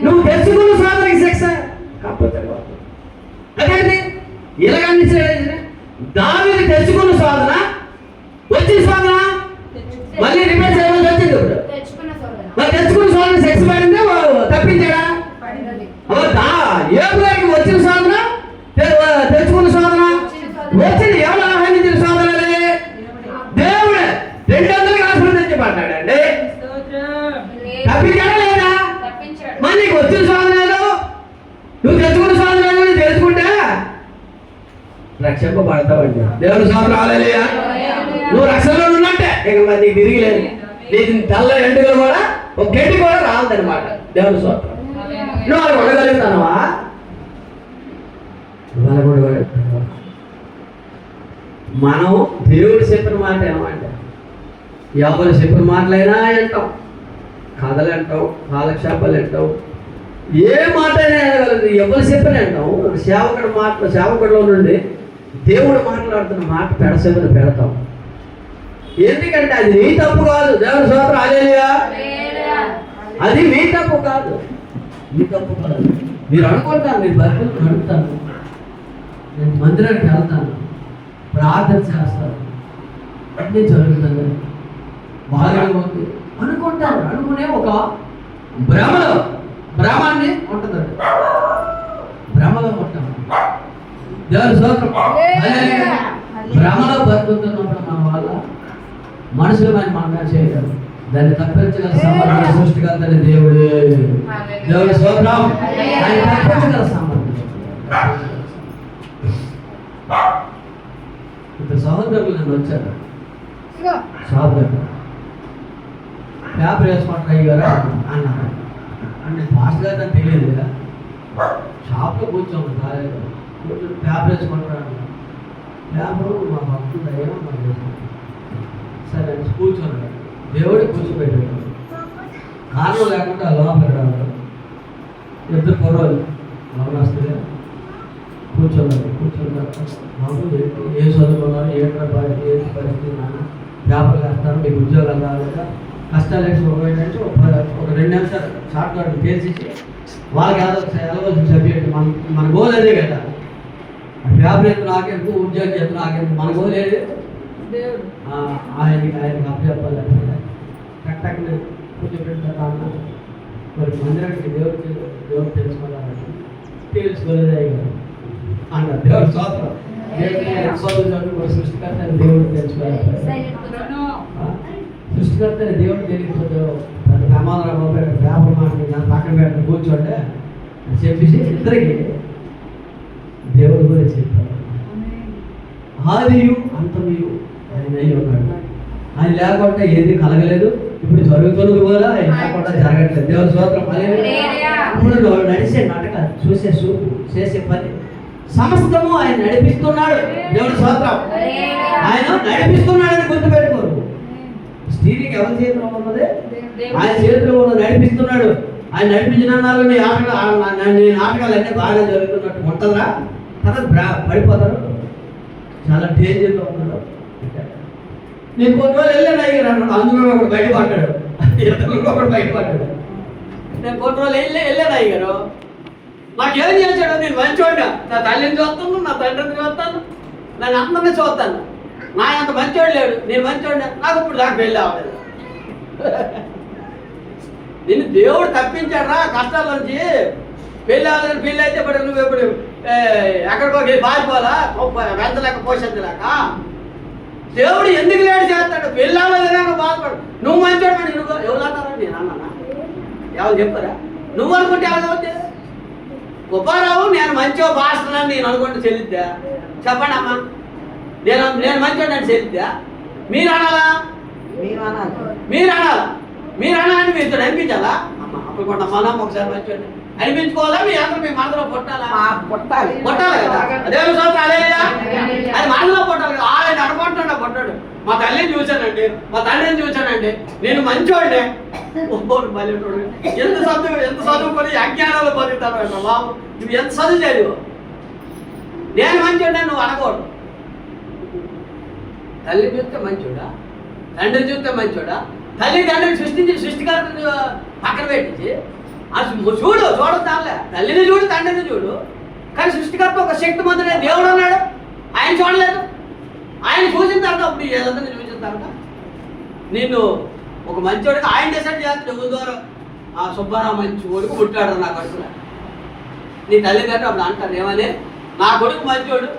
నువ్వు తెచ్చుకున్న సాధనకి శిక్ష కాకపోతే అదే ఇలాగండి. దావీదు తెచ్చుకున్న సాధన వచ్చిన సాధన మళ్ళీ రిపేర్ చేయమని వచ్చింది. ఇప్పుడు మరి తెచ్చుకున్న సాధన శిక్ష పడిందే తప్పించాడా? ఏపుగారికి వచ్చిన సాధన తెచ్చుకున్న సాధన వచ్చింది. ఎవరు ఆహ్వానించిన సాధన? దేవుడే 200 ఆశీర్వదించబడ్డాడండి. తప్పించాడా లేదా? మరి నీకు వచ్చిన సాధనలు నువ్వు తెచ్చుకున్న సాధనలు తెలుసుకుంటే రక్షింపబడతావండి. దేవుని సాధన హల్లెలూయా. నువ్వు రక్షణలో ఉన్నట్టే ఇక మరి నీకు తిరిగి లేదు. నీకు తెల్ల ఎండుగా కూడా ఒక గడ్డి కూడా రావద్దనమాట. దేవుని స్తోత్రం. నువ్వు అలా కొడగలుగుతానవా? మనం దేవుడు చెప్పిన మాట ఏమంటే ఎవరు చెప్పిన మాటలైనా వింటాం, కథలు అంటాం, కాలక్షేపాలు అంటాం, ఏ మాట అయినా వినగలదు. ఎవరు చెప్పిన అంటాం. ఒక సేవకుడిలో నుండి దేవుడు మాట్లాడుతున్న మాట పెడసేమని పెడతాం. ఎందుకంటే అది నీ తప్పు కాదు. దేవుని స్తోత్రం హల్లెలూయా. అది మీ తప్పు కాదు, మీ తప్పు కాదు. మీరు అనుకుంటాను, మీరు బైబిల్ అడుగుతాను, నేను మందిరానికి వెళ్తాను, ప్రార్థన చేస్తాను, అన్నీ జరుగుతుంది, బాగా ఉంది అనుకుంటాను. అనుకునే ఒక భ్రమాన్ని ఉంటుందండి. భ్రమలో ఉంటాం. దేవుని స్తోత్రం. భ్రమలో బతుకుతున్నప్పుడు మన వల్ల మనుషులు మనం చేయగలరు. దాన్ని తప్పించగల సమర్థన సృష్టిగలదని దేవుడే. దేవుని స్తోత్రం. ఆయన తప్పించగల సమర్థన. ఇద్దరు సహోదరులు నన్ను వచ్చారు. సహోదరులు పేపర్ వేసుకుంటారు అయ్యారు అన్నారు. అంటే ఫాస్ట్ గారు అని తెలియదు కదా. షాప్లో కూర్చోండి కాలేదు, కూర్చొని పేపర్ వేసుకుంటారు అన్నారు. పేపరు మా భక్తులు అయ్యా మాకు వేసుకుంటారు. సరే కూర్చోండి. దేవుడు కూర్చోబెట్టాడు. కారణం లేకుండా లోపలికి రావాలి. ఇద్దరు కుర్రోలు వస్తుగా కూర్చున్నారు. మాకు ఏ చదువుకున్నారు, ఏ పరిస్థితి నాన్న, పేపర్లు వేస్తారు, మీకు ఉద్యోగాలు రాలేదా, కష్టాలు వేసి ఒక 2 నిమిషాలు షార్ట్ కట్ పేర్చేసి వాళ్ళకి వెళ్ళవలసిన సబ్జెక్ట్ మన గోల్ అదే కదా. పేపర్ ఎత్తు నాకెందుకు, ఉద్యోగం ఎత్తు నాకెందుకు, మన గోల్ ఏది? ఆయనకి అప్పచెప్పాలి. టక్టక్ని కూర్చోబెట్టాను. మరి మందిరానికి దేవుడు తెలుసుకోవాలని తెలుసుకోలేదు అయ్యారు అన్నారు. దేవుడు స్తోత్రం. సృష్టికర్త దేవుడు తెలుసుకోవాలి. సృష్టికర్త దేవుడు తెలియకపోతే ప్రమాదం పేపర్ మాటలు నా పక్కన పెట్టిన కూర్చోండి చెప్పేసి ఇద్దరికి దేవుడు కూడా చెప్పారు. ఆదియు అంతమయు ఆయన అయి ఉన్నాడు. ఆయన లేకుండా ఏది కలగలేదు. ఇప్పుడు జరుగుతున్నది కూడా ఆయన లేకుండా జరగట్లేదు. దేవుని స్తోత్రం. ఇప్పుడు నడిచే నాటకాలు, చూసే చూపు, చేసే పని సమస్తము ఆయన నడిపిస్తున్నాడు. దేవుని స్తోత్రం. ఆయన నడిపిస్తున్నాడని గుర్తుపెట్టుకోరు. స్టీరింగ్ ఎవరి చేతిలో ఉన్నది? ఆయన చేతిలో ఉన్న నడిపిస్తున్నాడు. ఆయన నడిపించిన నాటకాలు అన్నీ బాగా జరుగుతున్నట్టు ఉంటుందా? తర్వాత పడిపోతారు. చాలా డేంజర్లో ఉన్నాడు. నేను కొన్ని రోజులు వెళ్ళాను అయ్యారు. అందులో ఒకడు బయటపడ్డాడు, ఒకడు బయటపడ్డాడు. నేను కొన్ని రోజులు వెళ్ళాను అయ్యారు. నాకేం చేశాడు? నేను మంచోడ్డా. నా తల్లిని చూస్తాను, నా తండ్రిని చూస్తాను, నన్ను అందరినీ చూస్తాను. నా అంత మంచోడు లేడు. నేను మంచోడ్డా. నాకు ఇప్పుడు దాకా పెళ్ళి అవ్వలేదు. నిన్ను దేవుడు తప్పించాడు రా కష్టాల నుంచి. పెళ్ళి అవ్వలేదు. పెళ్ళి అయితే ఇప్పుడు నువ్వు ఎప్పుడు ఎక్కడికోకి పారిపోలా, వెంచలేక పోషించలేక. దేవుడు ఎందుకు లేడు చేస్తాడు? పెళ్ళి అవ్వలేదుగా నువ్వు బాధపడు. నువ్వు మంచోడు నువ్వు ఎవరు అంటారా? నేను అన్నానా? ఎవరు చెప్పారా? నువ్వు అనుకుంటే ఎవరు? గొప్పారావు నేను మంచిగా భాషను నేను అనుకుంటే చెల్లిద్దా? చెప్పండి అమ్మా. నేను మంచిగా చెల్లిద్దా? మీరు అనాలా? మీరు అనాలని మీతో అనిపించాలా? అమ్మ అప్పుడు కూడా మనం ఒకసారి మంచిగా అనిపించుకోవాలా? మీ అందరూ మీ మనసులో పుట్టాలా? పుట్టాలి కదా. అదే అది మనసులో పుట్టాలి కదా. ఆయన అనుకుంటున్నా పుట్టాడు. మా తల్లిని చూశానండి, మా తండ్రిని చూశానండి, నేను మంచోడే. ఎంత చదువుకొని అజ్ఞానాలు బతుకుతాను బాబు. నువ్వు ఎంత చదువు చదివు? నేను మంచోడే నువ్వు అనకూడదు. తల్లి చూస్తే మంచోడా, తండ్రి చూస్తే మంచోడా? తల్లి తండ్రిని సృష్టికర్తను పక్కన పెట్టించి అసలు చూడతానులే, తల్లిని చూడు, తండ్రిని చూడు, కానీ సృష్టికర్త ఒక శక్తిమంతుడే దేవుడు అన్నాడు. ఆయన చూడలేదు. ఆయన చూసిన తర్వాత అప్పుడు ఏదంతా చూసిన తర్వాత నిన్ను ఒక మంచోడికి ఆయన డిసైడ్ చేస్తాడు. ఎవరి ద్వారా ఆ సుబ్బారావు మంచి కొడుకు పుట్టాడు నా కొడుకులా. నీ తల్లిదండ్రులు అప్పుడు అంటారు ఏమని, నా కొడుకు మంచోడు,